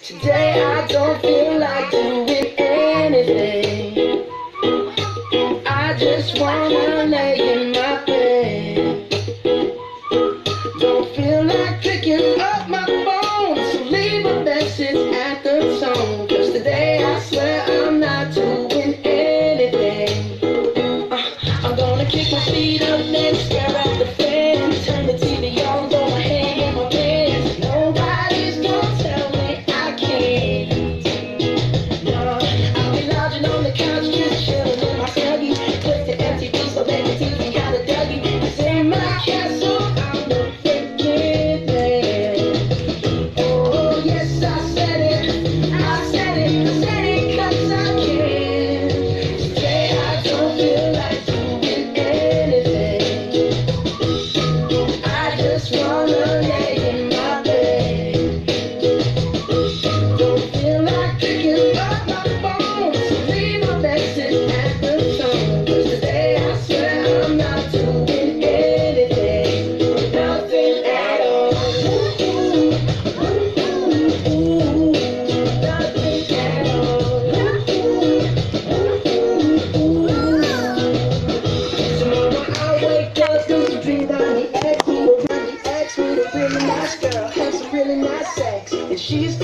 Today I don't feel like doing anything. I just wanna lay in my bed. Don't feel like picking up my phone, so leave a message at the tone. 'Cause today I swear I'm not doing anything. I'm gonna kick my feet up, then stare at the fan. Turn the TV on, throw my hand in my pants. Nobody's gonna tell me I can't. No, I'll be lounging on the couch, just chilling in my snuggie. Click the MTV so they can teach me how to Dougie. This ain't my castle, I'm the freaking man. Oh yes, I said it, I said it, I said it 'cause I can. Today I don't feel like doing anything. I just wanna lay in my bed. Don't feel like picking up my phone, so leave a message at the tone. 'Cause today I swear I'm not doing anything. Nothing at all. Nothing at all. Tomorrow I'll wake up, do some dream about the ex me, to really nice girl, have some really nice sex, and she's